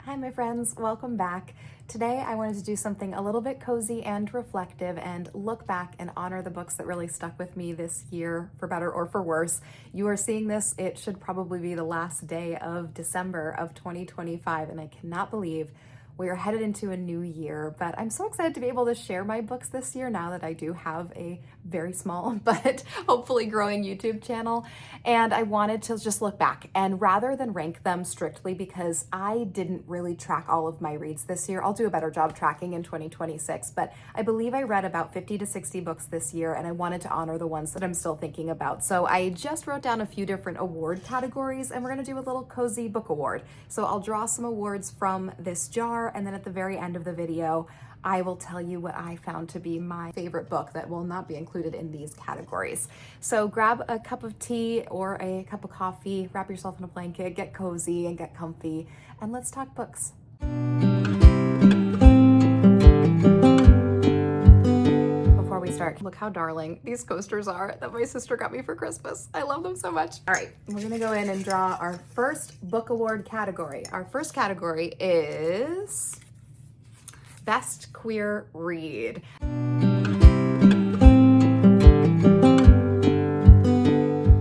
Hi, my friends. Welcome back. Today, I wanted to do something a little bit cozy and reflective and look back and honor the books that really stuck with me this year, for better or for worse. You are seeing this, it should probably be the last day of December of 2025, and I cannot believe we are headed into a new year, but I'm so excited to be able to share my books this year now that I do have a very small but hopefully growing YouTube channel. And I wanted to just look back, and rather than rank them strictly because I didn't really track all of my reads this year, I'll do a better job tracking in 2026, but I believe I read about 50 to 60 books this year, and I wanted to honor the ones that I'm still thinking about. So I just wrote down a few different award categories, and we're gonna do a little cozy book award. So I'll draw some awards from this jar, and then at the very end of the video, I will tell you what I found to be my favorite book that will not be included in these categories. So grab a cup of tea or a cup of coffee, wrap yourself in a blanket, get cozy and get comfy, and let's talk books. Before we start, look how darling these coasters are that my sister got me for Christmas. I love them so much. All right, we're gonna go in and draw our first book award category. Our first category is Best Queer Read.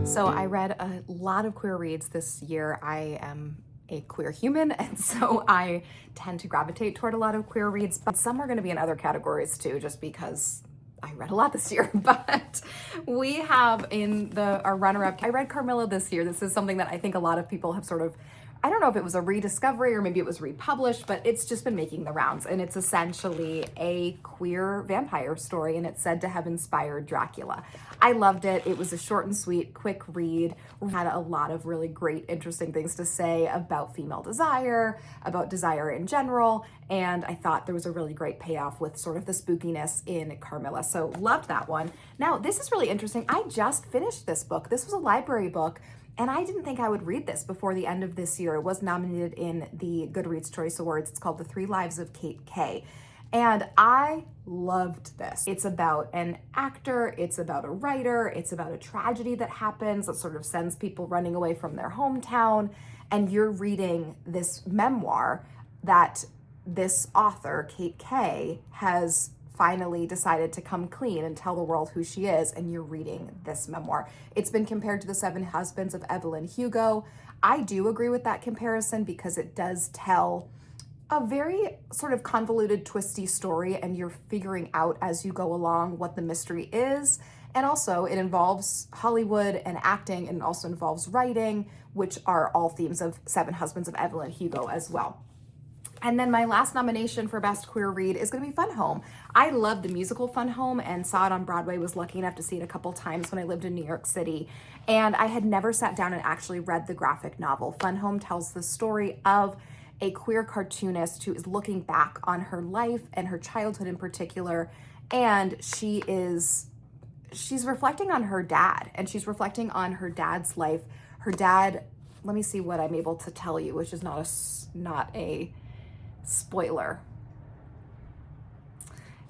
So I read a lot of queer reads this year. I am a queer human, and so I tend to gravitate toward a lot of queer reads, but some are gonna be in other categories too, just because I read a lot this year. But we have in our runner-up, I read Carmilla this year. This is something that I think a lot of people have sort of, I don't know if it was a rediscovery or maybe it was republished, but it's just been making the rounds. And it's essentially a queer vampire story, and it's said to have inspired Dracula. I loved it. It was a short and sweet, quick read. We had a lot of really great, interesting things to say about female desire, about desire in general. And I thought there was a really great payoff with sort of the spookiness in Carmilla. So loved that one. Now, this is really interesting. I just finished this book. This was a library book, and I didn't think I would read this before the end of this year. It was nominated in the Goodreads Choice Awards. It's called The 3 Lives of Kate K. And I loved this. It's about an actor, it's about a writer, it's about a tragedy that happens that sort of sends people running away from their hometown. And you're reading this memoir that this author, Kate K, has finally decided to come clean and tell the world who she is, and you're reading this memoir. It's been compared to The 7 Husbands of Evelyn Hugo. I do agree with that comparison because it does tell a very sort of convoluted, twisty story, and you're figuring out as you go along what the mystery is. And also it involves Hollywood and acting, and it also involves writing, which are all themes of 7 Husbands of Evelyn Hugo as well. And then my last nomination for Best Queer Read is gonna be Fun Home. I loved the musical Fun Home and saw it on Broadway, was lucky enough to see it a couple times when I lived in New York City. And I had never sat down and actually read the graphic novel. Fun Home tells the story of a queer cartoonist who is looking back on her life and her childhood in particular. And she's reflecting on her dad, and she's reflecting on her dad's life. Her dad, let me see what I'm able to tell you, which is not a spoiler.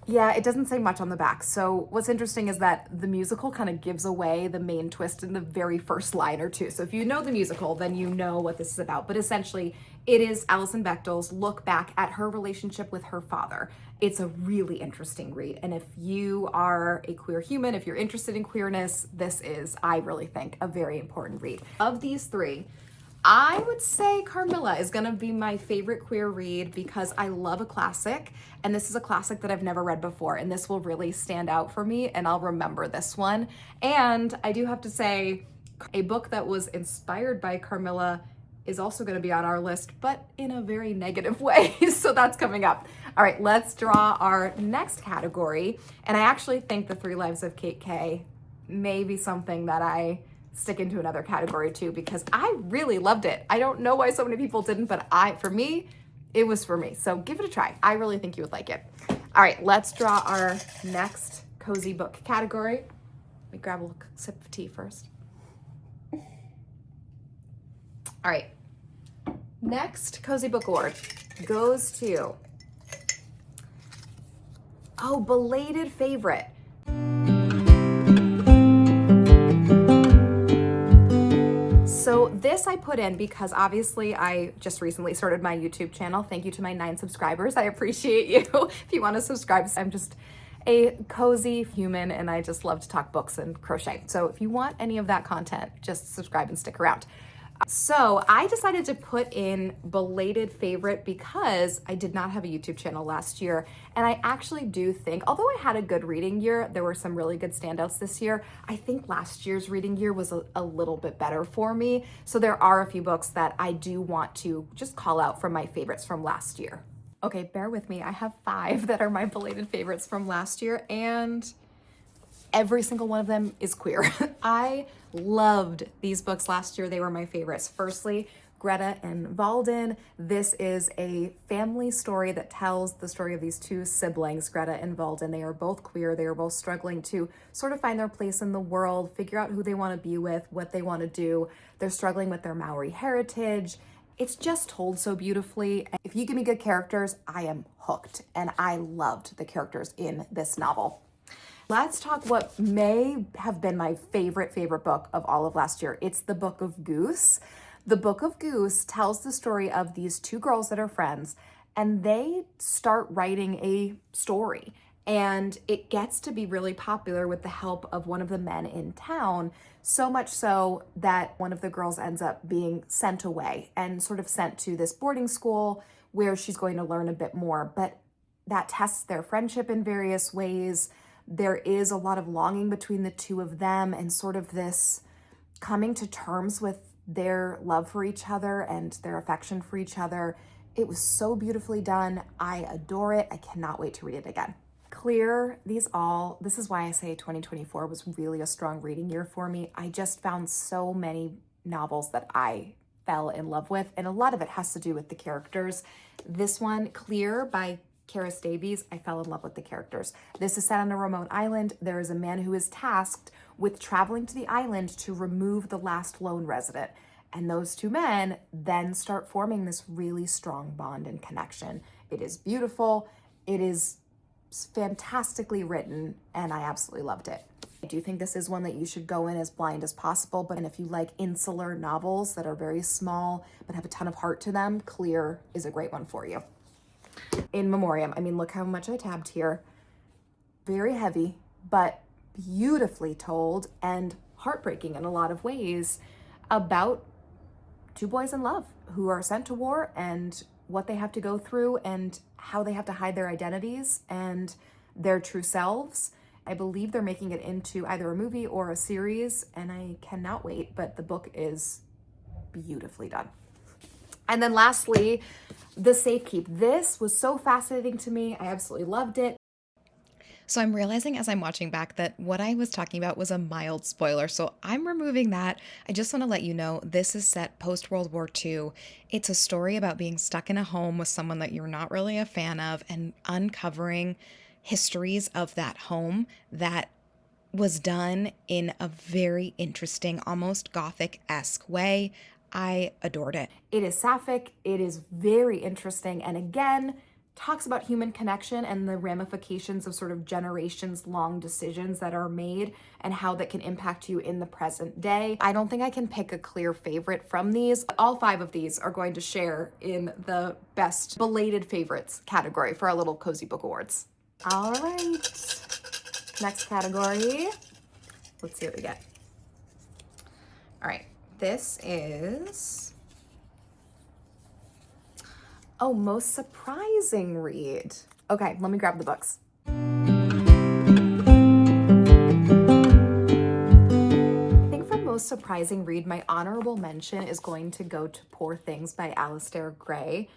Yeah, it doesn't say much on the back. So what's interesting is that the musical kind of gives away the main twist in the very first line or two. So if you know the musical, then you know what this is about. But essentially, it is Alison Bechdel's look back at her relationship with her father. It's a really interesting read. And if you are a queer human, if you're interested in queerness, this is, I really think, a very important read. Of these three, I would say Carmilla is gonna be my favorite queer read because I love a classic, and this is a classic that I've never read before, and this will really stand out for me, and I'll remember this one. And I do have to say, a book that was inspired by Carmilla is also gonna be on our list, but in a very negative way, so that's coming up. All right, let's draw our next category, and I actually think The 3 Lives of Kate K may be something that I stick into another category too, because I really loved it. I don't know why so many people didn't, but for me, it was for me. So give it a try. I really think you would like it. All right, let's draw our next cozy book category. Let me grab a little sip of tea first. All right, next cozy book award goes to, belated favorite. So this I put in because obviously I just recently started my YouTube channel. Thank you to my 9 subscribers. I appreciate you. If you want to subscribe, I'm just a cozy human and I just love to talk books and crochet. So if you want any of that content, just subscribe and stick around. So I decided to put in belated favorite because I did not have a YouTube channel last year. And I actually do think, although I had a good reading year, there were some really good standouts this year. I think last year's reading year was a little bit better for me. So there are a few books that I do want to just call out from my favorites from last year. Okay, bear with me. I have 5 that are my belated favorites from last year, and every single one of them is queer. I loved these books last year. They were my favorites. Firstly, Greta and Valden. This is a family story that tells the story of these 2 siblings, Greta and Valden. They are both queer. They are both struggling to sort of find their place in the world, figure out who they want to be with, what they want to do. They're struggling with their Maori heritage. It's just told so beautifully. If you give me good characters, I am hooked. And I loved the characters in this novel. Let's talk what may have been my favorite book of all of last year. It's The Book of Goose. The Book of Goose tells the story of these 2 girls that are friends, and they start writing a story. And it gets to be really popular with the help of one of the men in town, so much so that one of the girls ends up being sent away and sort of sent to this boarding school where she's going to learn a bit more. But that tests their friendship in various ways. There is a lot of longing between the 2 of them and sort of this coming to terms with their love for each other and their affection for each other. It was so beautifully done. I adore it. I cannot wait to read it again. Clear, this is why I say 2024 was really a strong reading year for me. I just found so many novels that I fell in love with, and a lot of it has to do with the characters. This one, Clear by Karis Davies, I fell in love with the characters. This is set on a remote island. There is a man who is tasked with traveling to the island to remove the last lone resident. And those 2 men then start forming this really strong bond and connection. It is beautiful. It is fantastically written, and I absolutely loved it. I do think this is one that you should go in as blind as possible, but if you like insular novels that are very small but have a ton of heart to them, Clear is a great one for you. In Memoriam, I mean, look how much I tabbed here. Very heavy, but beautifully told and heartbreaking in a lot of ways about 2 boys in love who are sent to war and what they have to go through and how they have to hide their identities and their true selves. I believe they're making it into either a movie or a series, and I cannot wait, but the book is beautifully done. And then lastly, The Safekeep. This was so fascinating to me. I absolutely loved it. So I'm realizing as I'm watching back that what I was talking about was a mild spoiler, so I'm removing that. I just want to let you know this is set post-World War II. It's a story about being stuck in a home with someone that you're not really a fan of and uncovering histories of that home that was done in a very interesting, almost Gothic-esque way. I adored it. It is sapphic, it is very interesting, and again, talks about human connection and the ramifications of sort of generations long decisions that are made and how that can impact you in the present day. I don't think I can pick a clear favorite from these. All 5 of these are going to share in the best belated favorites category for our little Cozy Book Awards. All right, next category. Let's see what we get. All right, this is most surprising read. Okay, let me grab the books. I think for most surprising read, my honorable mention is going to go to Poor Things by Alistair Gray.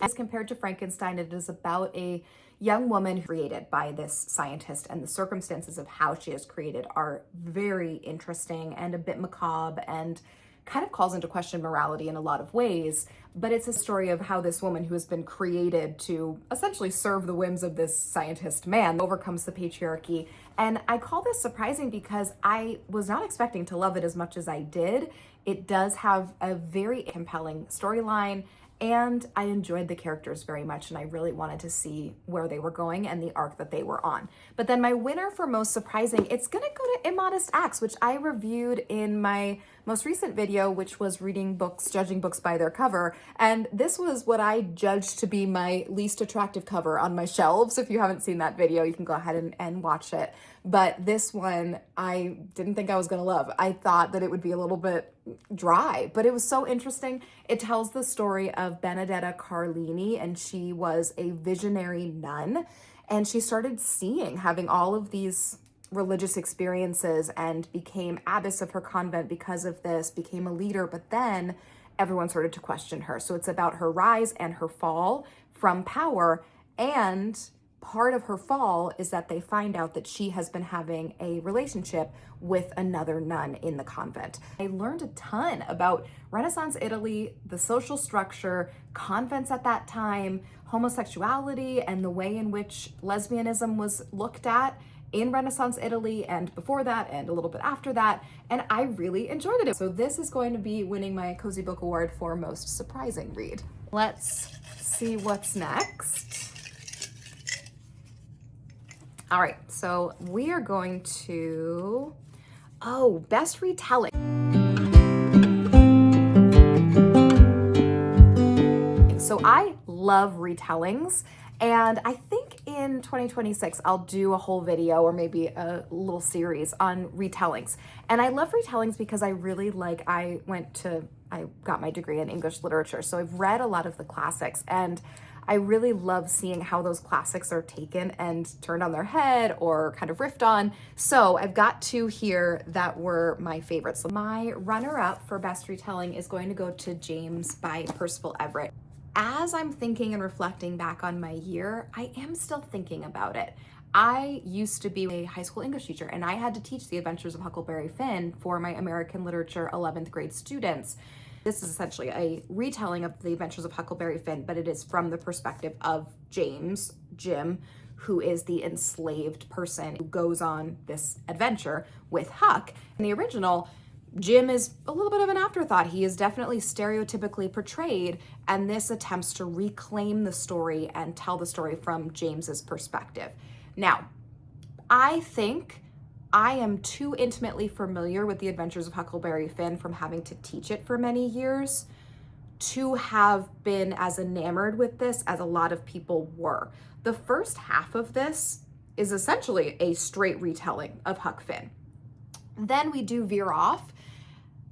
As compared to Frankenstein, it is about a young woman created by this scientist, and the circumstances of how she is created are very interesting and a bit macabre and kind of calls into question morality in a lot of ways, but it's a story of how this woman who has been created to essentially serve the whims of this scientist man overcomes the patriarchy. And I call this surprising because I was not expecting to love it as much as I did. It does have a very compelling storyline, and I enjoyed the characters very much, and I really wanted to see where they were going and the arc that they were on. But then my winner for most surprising, it's gonna go to Immodest Acts, which I reviewed in my most recent video, which was reading books, judging books by their cover. And this was what I judged to be my least attractive cover on my shelves. If you haven't seen that video, you can go ahead and watch it. But this one, I didn't think I was gonna love. I thought that it would be a little bit dry, but it was so interesting. It tells the story of Benedetta Carlini, and she was a visionary nun, and she started having all of these religious experiences and became abbess of her convent because of this, became a leader, but then everyone started to question her. So it's about her rise and her fall from power, and part of her fall is that they find out that she has been having a relationship with another nun in the convent. I learned a ton about Renaissance Italy, the social structure, convents at that time, homosexuality, and the way in which lesbianism was looked at in Renaissance Italy and before that and a little bit after that, and I really enjoyed it. So this is going to be winning my Cozy Book Award for most surprising read. Let's see what's next. All right, so we are going to, best retelling. So I love retellings, and I think in 2026, I'll do a whole video or maybe a little series on retellings. And I love retellings because I really I got my degree in English literature. So I've read a lot of the classics, and I really love seeing how those classics are taken and turned on their head or kind of riffed on. So I've got two here that were my favorites. So my runner-up for best retelling is going to go to James by Percival Everett. As I'm thinking and reflecting back on my year, I am still thinking about it. I used to be a high school English teacher, and I had to teach The Adventures of Huckleberry Finn for my American Literature 11th grade students. This is essentially a retelling of The Adventures of Huckleberry Finn, but it is from the perspective of Jim, who is the enslaved person who goes on this adventure with Huck. In the original, Jim is a little bit of an afterthought. He is definitely stereotypically portrayed, and this attempts to reclaim the story and tell the story from James's perspective. Now, I think I am too intimately familiar with The Adventures of Huckleberry Finn from having to teach it for many years to have been as enamored with this as a lot of people were. The first half of this is essentially a straight retelling of Huck Finn. Then we do veer off.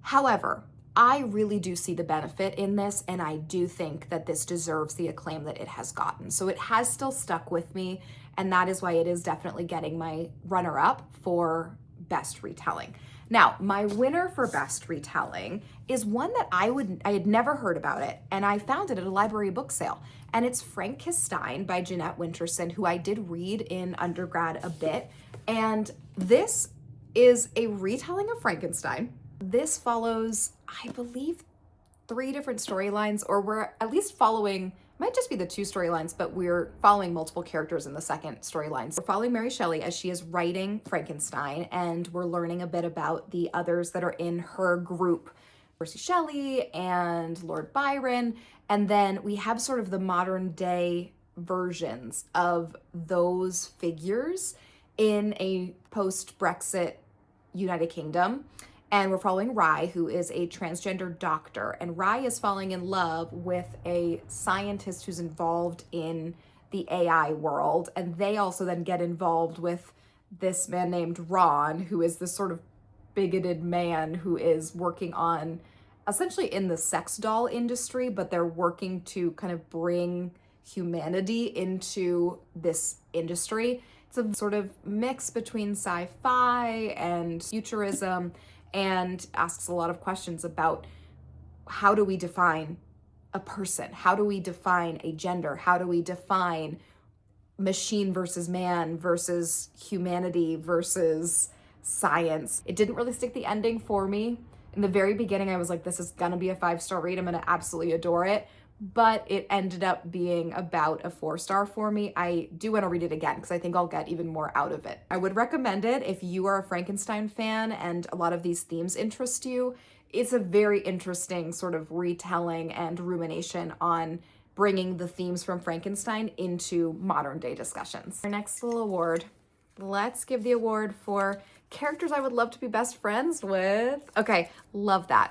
However, I really do see the benefit in this, and I do think that this deserves the acclaim that it has gotten. So it has still stuck with me, and that is why it is definitely getting my runner-up for best retelling. Now, my winner for best retelling is one that I had never heard about it, and I found it at a library book sale. And it's Frankenstein by Jeanette Winterson, who I did read in undergrad a bit. And this is a retelling of Frankenstein. This follows, I believe, 3 different storylines, or we're at least following, might just be the 2 storylines, but we're following multiple characters in the second storyline. So we're following Mary Shelley as she is writing Frankenstein, and we're learning a bit about the others that are in her group, Percy Shelley and Lord Byron, and then we have sort of the modern day versions of those figures in a post-Brexit United Kingdom. And we're following Rye, who is a transgender doctor. And Rye is falling in love with a scientist who's involved in the AI world. And they also then get involved with this man named Ron, who is this sort of bigoted man who is working on, essentially in the sex doll industry, but they're working to kind of bring humanity into this industry. It's a sort of mix between sci-fi and futurism, and asks a lot of questions about how do we define a person? How do we define a gender? How do we define machine versus man versus humanity versus science? It didn't really stick the ending for me. In the very beginning, I was like, this is gonna be a 5-star read. I'm gonna absolutely adore it. But it ended up being about a 4-star for me. I do want to read it again because I think I'll get even more out of it. I would recommend it if you are a Frankenstein fan and a lot of these themes interest you. It's a very interesting sort of retelling and rumination on bringing the themes from Frankenstein into modern day discussions. Our next little award Let's give the award for characters I would love to be best friends with. Okay, love that.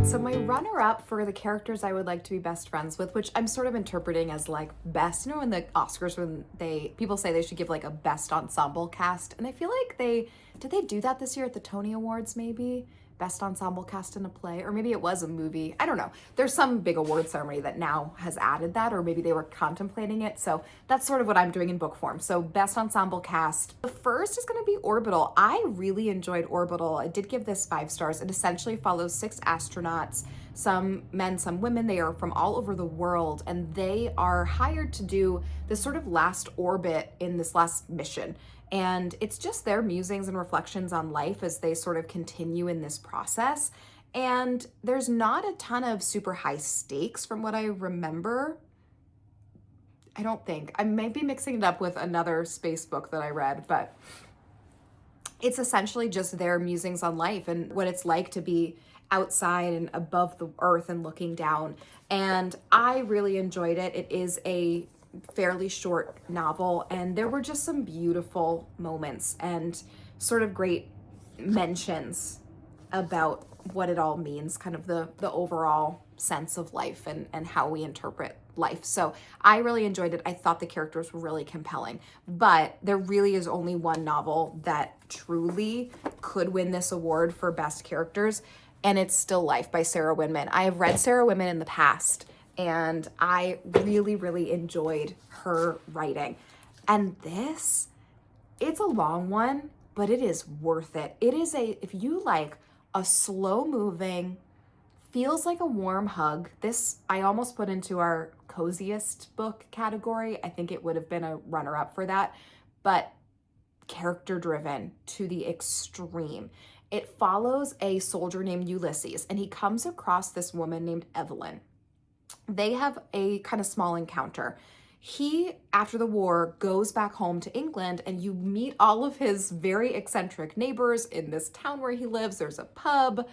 So my runner-up for the characters I would like to be best friends with, which I'm sort of interpreting as like best, in the Oscars when people say they should give like a best ensemble cast, and I feel like did they do that this year at the Tony Awards maybe? Best ensemble cast in a play, or maybe it was a movie. I don't know. There's some big award ceremony that now has added that, or maybe they were contemplating it. So that's sort of what I'm doing in book form. So best ensemble cast. The first is going to be Orbital. I really enjoyed Orbital. I did give this 5 stars. It essentially follows 6 astronauts, some men, some women. They are from all over the world, and they are hired to do this sort of last orbit in this last mission. And it's just their musings and reflections on life as they sort of continue in this process. And there's not a ton of super high stakes from what I remember. I don't think. I might be mixing it up with another space book that I read, but it's essentially just their musings on life and what it's like to be outside and above the earth and looking down. And I really enjoyed it. It is a fairly short novel, and there were just some beautiful moments and sort of great mentions about what it all means, kind of the overall sense of life and how we interpret life. So I really enjoyed it. I thought the characters were really compelling, but there really is only one novel that truly could win this award for best characters, and it's Still Life by Sarah Winman. I have read Sarah Winman in the past, and I really, really enjoyed her writing. And this, it's a long one, but it is worth it. It is if you like a slow moving, feels like a warm hug. This I almost put into our coziest book category. I think it would have been a runner up for that, but character driven to the extreme. It follows a soldier named Ulysses, and he comes across this woman named Evelyn. They have a kind of small encounter. He, after the war, goes back home to England, and you meet all of his very eccentric neighbors in this town where he lives. There's a pub,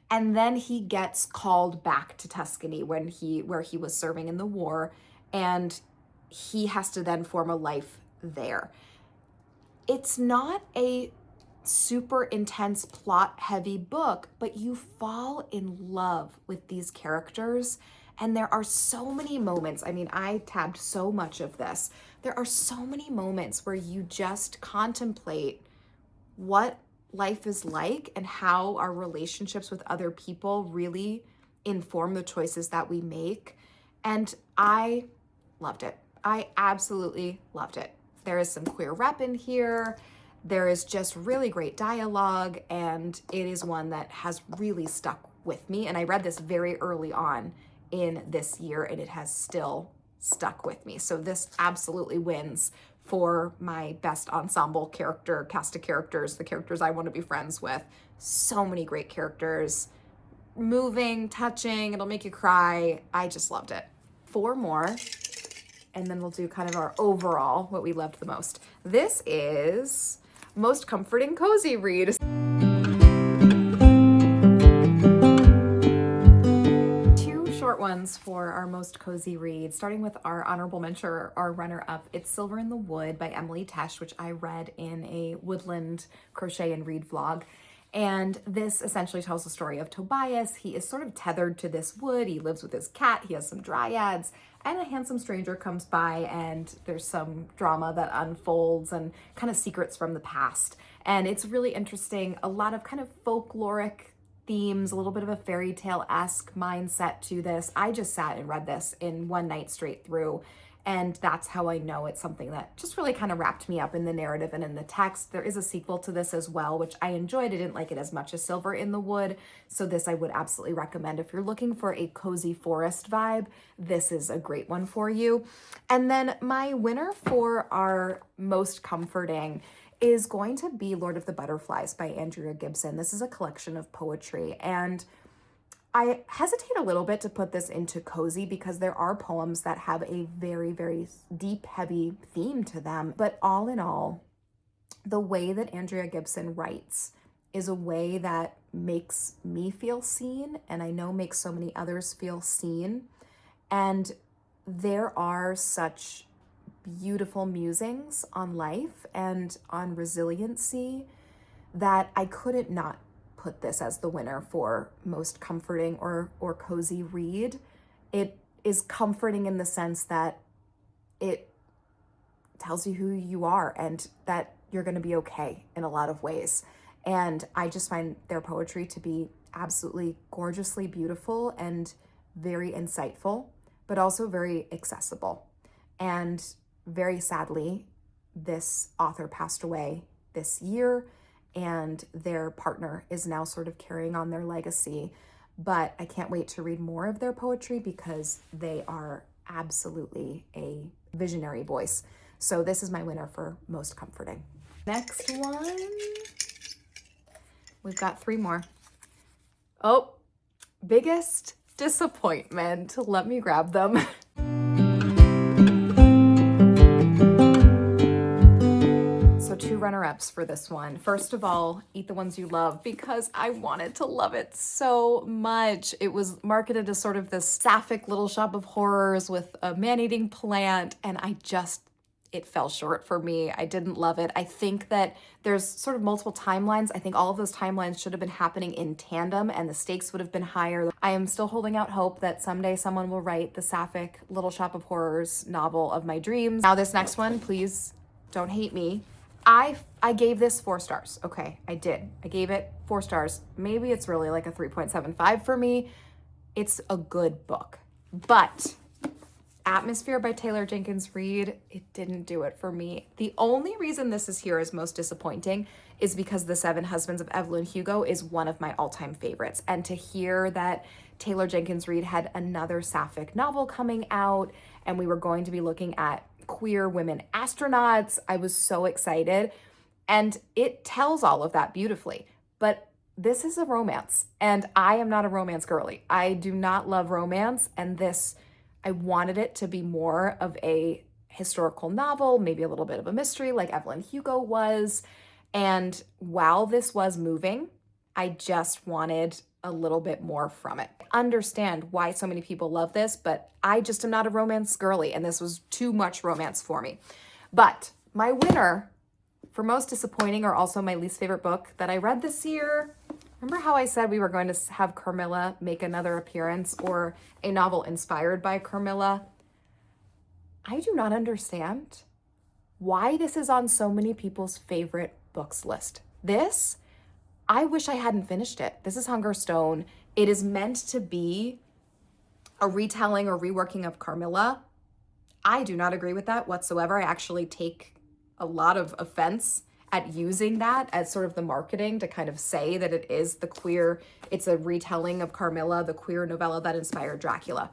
and then he gets called back to Tuscany where he was serving in the war, and he has to then form a life there. It's not a super intense plot heavy book, but you fall in love with these characters. And there are so many moments. I mean, I tabbed so much of this. There are so many moments where you just contemplate what life is like and how our relationships with other people really inform the choices that we make. And I loved it. I absolutely loved it. There is some queer rep in here. There is just really great dialogue, and it is one that has really stuck with me. And I read this very early on in this year, and it has still stuck with me. So this absolutely wins for my best ensemble cast of characters, the characters I want to be friends with. So many great characters, moving, touching, it'll make you cry. I just loved it. 4 more, and then we'll do kind of our overall, what we loved the most. This is most comforting cozy read. Short ones for our most cozy read, starting with our honorable mention, our runner-up. It's Silver in the Wood by Emily Tesh, which I read in a woodland crochet and read vlog. And this essentially tells the story of Tobias. He is sort of tethered to this wood. He lives with his cat. He has some dryads, and a handsome stranger comes by, and there's some drama that unfolds and kind of secrets from the past. And it's really interesting. A lot of kind of folkloric themes, a little bit of a fairy tale-esque mindset to this. I just sat and read this in one night straight through, and that's how I know it's something that just really kind of wrapped me up in the narrative and in the text. There is a sequel to this as well, which I enjoyed. I didn't like it as much as Silver in the Wood, so this I would absolutely recommend. If you're looking for a cozy forest vibe, this is a great one for you. And then my winner for our most comforting is going to be Lord of the Butterflies by Andrea Gibson. This is a collection of poetry, and I hesitate a little bit to put this into cozy because there are poems that have a very, very deep, heavy theme to them. But all in all, the way that Andrea Gibson writes is a way that makes me feel seen, and I know makes so many others feel seen. And there are such beautiful musings on life and on resiliency that I couldn't not put this as the winner for most comforting or cozy read. It is comforting in the sense that it tells you who you are and that you're going to be okay in a lot of ways. And I just find their poetry to be absolutely gorgeously beautiful and very insightful, but also very accessible. And very sadly, this author passed away this year, and their partner is now sort of carrying on their legacy. But I can't wait to read more of their poetry because they are absolutely a visionary voice. So this is my winner for most comforting. Next one, we've got 3 more. Oh, biggest disappointment. Let me grab them. So 2 runner-ups for this one. First of all, Eat the Ones You Love, because I wanted to love it so much. It was marketed as sort of this sapphic little shop of horrors with a man-eating plant, and it fell short for me. I didn't love it. I think that there's sort of multiple timelines. I think all of those timelines should have been happening in tandem and the stakes would have been higher. I am still holding out hope that someday someone will write the sapphic little shop of horrors novel of my dreams. Now this next one, please don't hate me. I gave this 4 stars. Okay, I did. I gave it 4 stars. Maybe it's really like a 3.75 for me. It's a good book, but Atmosphere by Taylor Jenkins Reid, it didn't do it for me. The only reason this is here as most disappointing is because The 7 Husbands of Evelyn Hugo is one of my all-time favorites. And to hear that Taylor Jenkins Reid had another sapphic novel coming out and we were going to be looking at queer women astronauts, I was so excited. And it tells all of that beautifully. But this is a romance, and I am not a romance girly. I do not love romance, and this, I wanted it to be more of a historical novel, maybe a little bit of a mystery like Evelyn Hugo was. And while this was moving, I just wanted a little bit more from it. I understand why so many people love this, but I just am not a romance girly, and this was too much romance for me. But my winner for most disappointing, or also my least favorite book that I read this year. Remember how I said we were going to have Carmilla make another appearance, or a novel inspired by Carmilla? I do not understand why this is on so many people's favorite books list. This, I wish I hadn't finished it. This is Hunger Stone. It is meant to be a retelling or reworking of Carmilla. I do not agree with that whatsoever. I actually take a lot of offense at using that as sort of the marketing to kind of say that it is it's a retelling of Carmilla, the queer novella that inspired Dracula.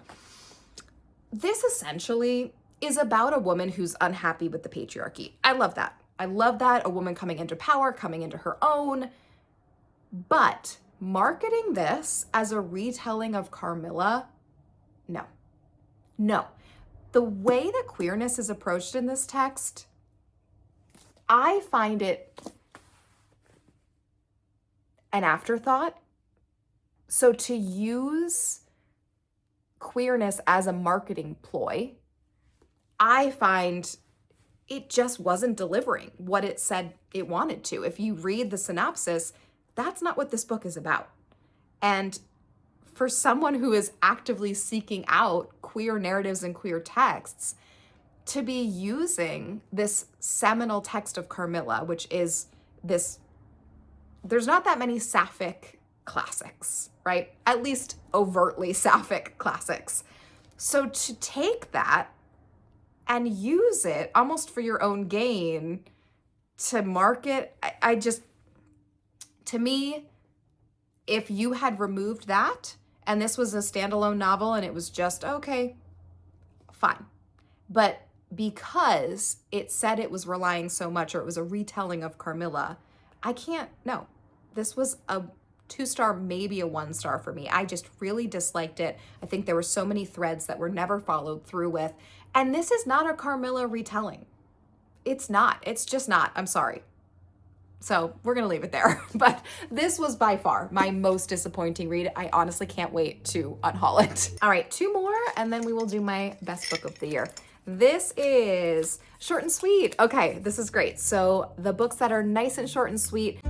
This essentially is about a woman who's unhappy with the patriarchy. I love that. I love that, a woman coming into power, coming into her own. But marketing this as a retelling of Carmilla, no. No. The way that queerness is approached in this text, I find it an afterthought. So to use queerness as a marketing ploy, I find it just wasn't delivering what it said it wanted to. If you read the synopsis, that's not what this book is about. And for someone who is actively seeking out queer narratives and queer texts, to be using this seminal text of Carmilla, which is this, there's not that many sapphic classics, right? At least overtly sapphic classics. So to take that and use it almost for your own gain to market, I just, to me, if you had removed that and this was a standalone novel and it was just, okay, fine. But because it said it was relying so much, or it was a retelling of Carmilla, no. This was a 2-star, maybe a 1-star for me. I just really disliked it. I think there were so many threads that were never followed through with. And this is not a Carmilla retelling. It's not. It's just not. I'm sorry. So we're gonna leave it there. But this was by far my most disappointing read. I honestly can't wait to unhaul it. All right, 2 more, and then we will do my best book of the year. This is short and sweet. Okay, this is great. So the books that are nice and short and sweet.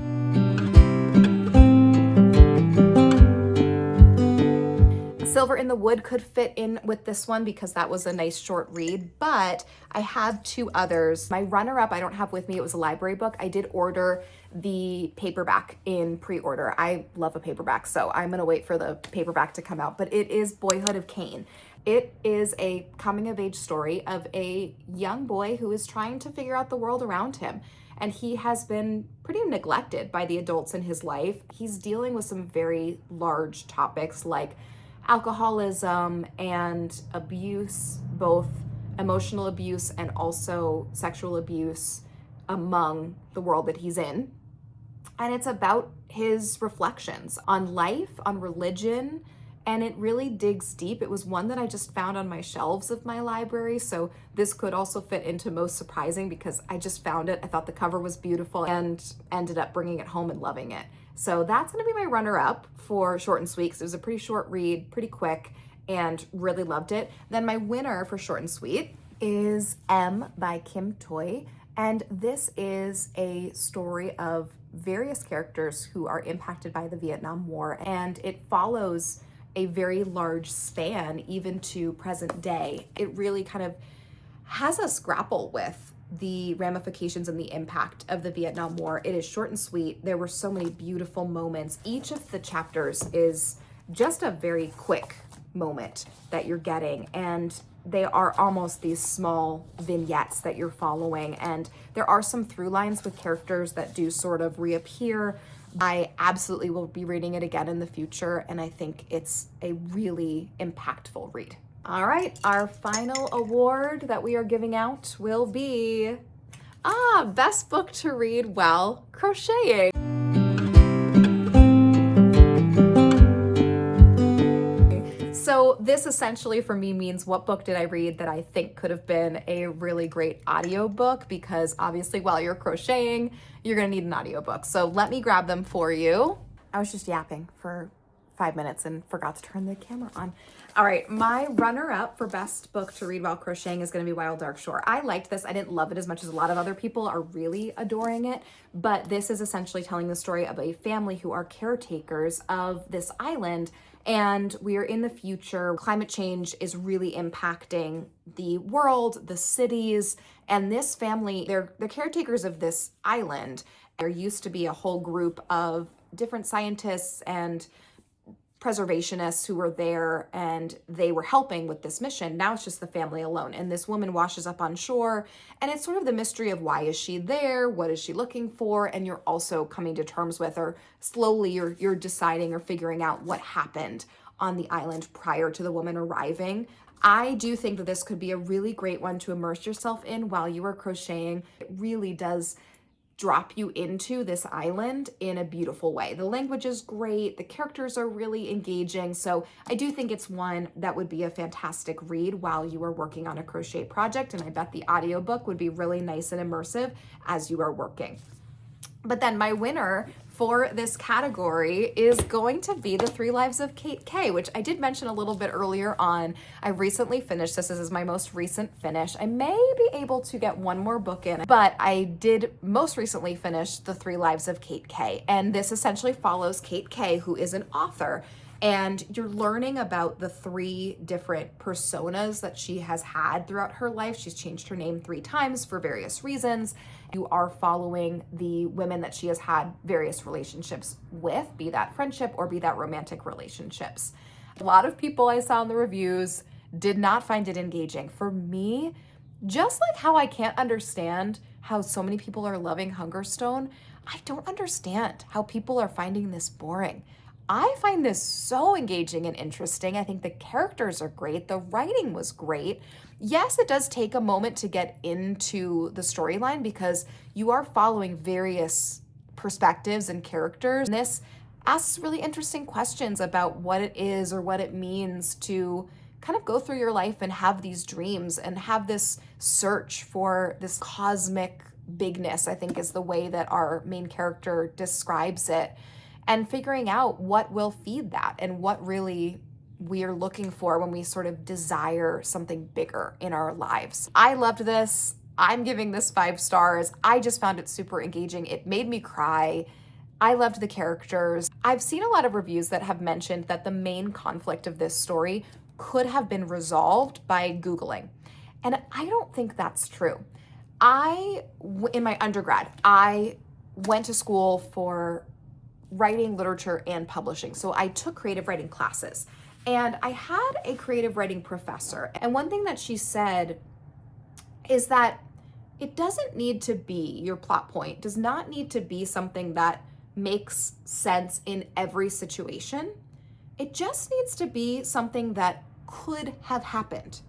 Silver in the Wood could fit in with this one because that was a nice short read, but I have 2 others. My runner-up I don't have with me. It was a library book. I did order the paperback in pre-order. I love a paperback, so I'm gonna wait for the paperback to come out, but it is Boyhood of Cain. It is a coming-of-age story of a young boy who is trying to figure out the world around him. And he has been pretty neglected by the adults in his life. He's dealing with some very large topics like alcoholism and abuse, both emotional abuse and also sexual abuse among the world that he's in. And it's about his reflections on life, on religion, and it really digs deep. It was one that I just found on my shelves of my library, so this could also fit into most surprising because I just found it. I thought the cover was beautiful and ended up bringing it home and loving it. So that's gonna be my runner-up for short and sweet because it was a pretty short read, pretty quick, and really loved it. Then my winner for short and sweet is M by Kim Toy, and this is a story of various characters who are impacted by the Vietnam War, and it follows a very large span even to present day. It really kind of has us grapple with the ramifications and the impact of the Vietnam War. It is short and sweet. There were so many beautiful moments. Each of the chapters is just a very quick moment that you're getting, and they are almost these small vignettes that you're following, and there are some through lines with characters that do sort of reappear. I absolutely will be reading it again in the future, and I think it's a really impactful read. All right, our final award that we are giving out will be, best book to read while crocheting. So this essentially for me means what book did I read that I think could have been a really great audiobook, because obviously while you're crocheting, you're gonna need an audiobook. So let me grab them for you. I was just yapping for 5 minutes and forgot to turn the camera on. All right, my runner-up for best book to read while crocheting is gonna be Wild Dark Shore. I liked this. I didn't love it as much as a lot of other people are really adoring it, but this is essentially telling the story of a family who are caretakers of this island, and we are in the future. Climate change is really impacting the world, the cities, and this family, they're caretakers of this island. There used to be a whole group of different scientists and preservationists who were there, and they were helping with this mission. Now it's just the family alone, and this woman washes up on shore, and it's sort of the mystery of why is she there, what is she looking for, and you're also coming to terms with, or slowly you're deciding or figuring out what happened on the island prior to the woman arriving. I do think that this could be a really great one to immerse yourself in while you are crocheting. It really does drop you into this island in a beautiful way. The language is great, the characters are really engaging, so I do think it's one that would be a fantastic read while you are working on a crochet project, and I bet the audiobook would be really nice and immersive as you are working. But then my winner for this category is going to be The 3 Lives of Kate K, which I did mention a little bit earlier on. I recently finished this. This is my most recent finish. I may be able to get one more book in, but I did most recently finish The 3 Lives of Kate K. And this essentially follows Kate K, who is an author. And you're learning about the 3 different personas that she has had throughout her life. She's changed her name 3 times for various reasons. You are following the women that she has had various relationships with, be that friendship or be that romantic relationships. A lot of people I saw in the reviews did not find it engaging. For me, just like how I can't understand how so many people are loving Hungerstone, I don't understand how people are finding this boring. I find this so engaging and interesting. I think the characters are great. The writing was great. Yes, it does take a moment to get into the storyline because you are following various perspectives and characters. And this asks really interesting questions about what it is or what it means to kind of go through your life and have these dreams and have this search for this cosmic bigness, I think is the way that our main character describes it, and figuring out what will feed that and what really we are looking for when we sort of desire something bigger in our lives. I loved this. I'm giving this 5 stars. I just found it super engaging. It made me cry. I loved the characters. I've seen a lot of reviews that have mentioned that the main conflict of this story could have been resolved by Googling. And I don't think that's true. In my undergrad, I went to school for writing, literature, and publishing. So I took creative writing classes. And I had a creative writing professor. And one thing that she said is that it doesn't need to be, your plot point does not need to be something that makes sense in every situation. It just needs to be something that could have happened.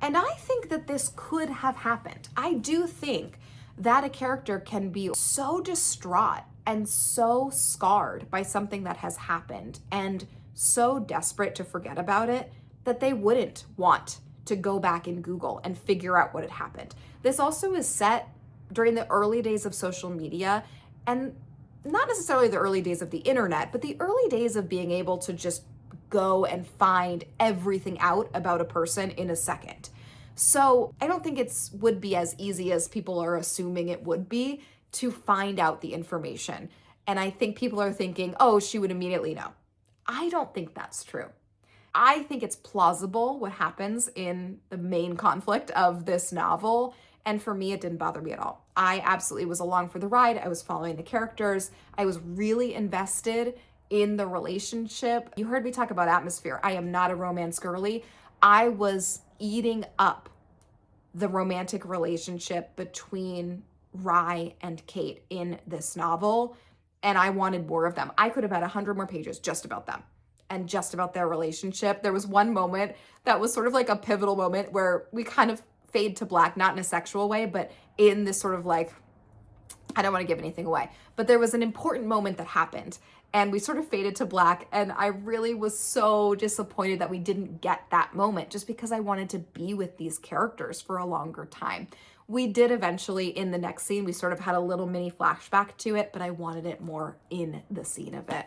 And I think that this could have happened. I do think that a character can be so distraught and so scarred by something that has happened and so desperate to forget about it that they wouldn't want to go back in Google and figure out what had happened. This also is set during the early days of social media, and not necessarily the early days of the internet, but the early days of being able to just go and find everything out about a person in a second. So I don't think would be as easy as people are assuming it would be to find out the information. And I think people are thinking, oh, she would immediately know. I don't think that's true. I think it's plausible what happens in the main conflict of this novel. And for me, it didn't bother me at all. I absolutely was along for the ride. I was following the characters. I was really invested in the relationship. You heard me talk about atmosphere. I am not a romance girly. I was eating up the romantic relationship between Rye and Kate in this novel, and I wanted more of them. I could have had 100 more pages just about them and just about their relationship. There was one moment that was sort of like a pivotal moment where we kind of fade to black, not in a sexual way, but in this sort of like, I don't want to give anything away, but there was an important moment that happened and we sort of faded to black. And I really was so disappointed that we didn't get that moment just because I wanted to be with these characters for a longer time. We did eventually in the next scene, we sort of had a little mini flashback to it, but I wanted it more in the scene of it.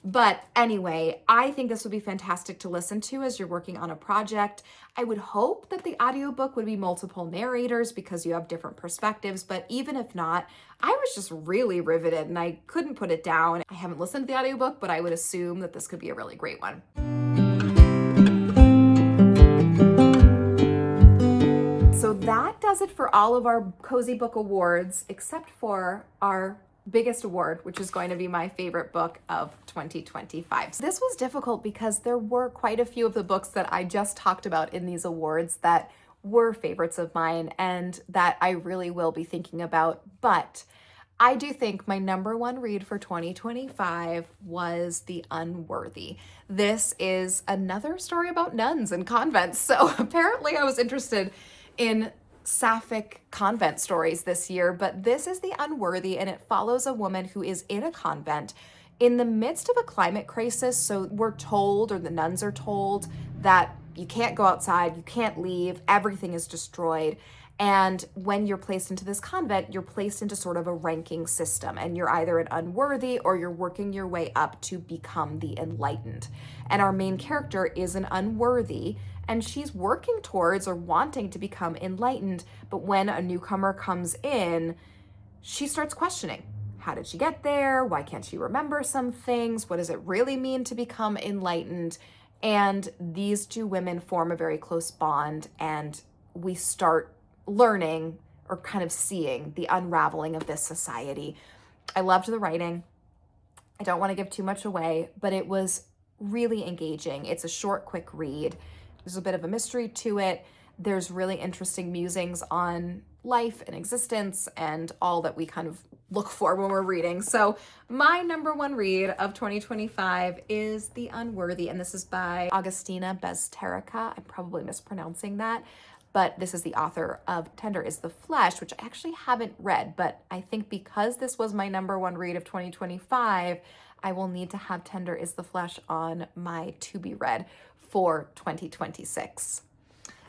But anyway, I think this would be fantastic to listen to as you're working on a project. I would hope that the audiobook would be multiple narrators because you have different perspectives, but even if not, I was just really riveted and I couldn't put it down. I haven't listened to the audiobook, but I would assume that this could be a really great one. So that does it for all of our Cozy Book Awards, except for our biggest award, which is going to be my favorite book of 2025. So this was difficult because there were quite a few of the books that I just talked about in these awards that were favorites of mine and that I really will be thinking about. But I do think my number one read for 2025 was The Unworthy. This is another story about nuns and convents. So apparently I was interested in sapphic convent stories this year, but this is The Unworthy, and it follows a woman who is in a convent in the midst of a climate crisis. So we're told, or the nuns are told, that you can't go outside, you can't leave, everything is destroyed. And when you're placed into this convent, you're placed into sort of a ranking system, and you're either an unworthy or you're working your way up to become the enlightened. And our main character is an unworthy, and she's working towards or wanting to become enlightened. But when a newcomer comes in, she starts questioning. How did she get there? Why can't she remember some things? What does it really mean to become enlightened? And these two women form a very close bond, and we start learning or kind of seeing the unraveling of this society. I loved the writing. I don't want to give too much away, but it was really engaging. It's a short, quick read. There's a bit of a mystery to it. There's really interesting musings on life and existence and all that we kind of look for when we're reading. So my number one read of 2025 is The Unworthy, and this is by Augustina Bezterrica. I'm probably mispronouncing that, but this is the author of Tender is the Flesh, which I actually haven't read, but I think because this was my number one read of 2025, I will need to have Tender is the Flesh on my to be read for 2026.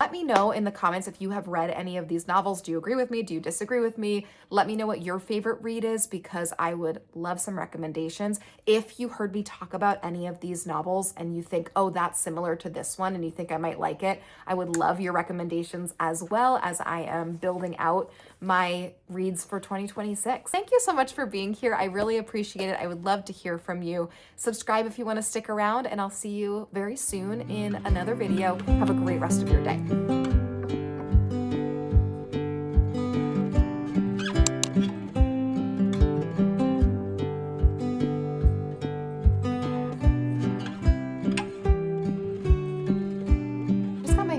Let me know in the comments if you have read any of these novels. Do you agree with me? Do you disagree with me? Let me know what your favorite read is, because I would love some recommendations. If you heard me talk about any of these novels and you think, oh, that's similar to this one and you think I might like it, I would love your recommendations as well, as I am building out my reads for 2026. Thank you so much for being here. I really appreciate it. I would love to hear from you. Subscribe if you want to stick around, and I'll see you very soon in another video. Have a great rest of your day.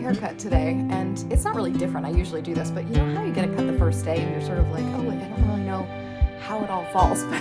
Haircut today, and it's not really different. I usually do this, but you know how you get it cut the first day and you're sort of like, oh, I don't really know how it all falls, but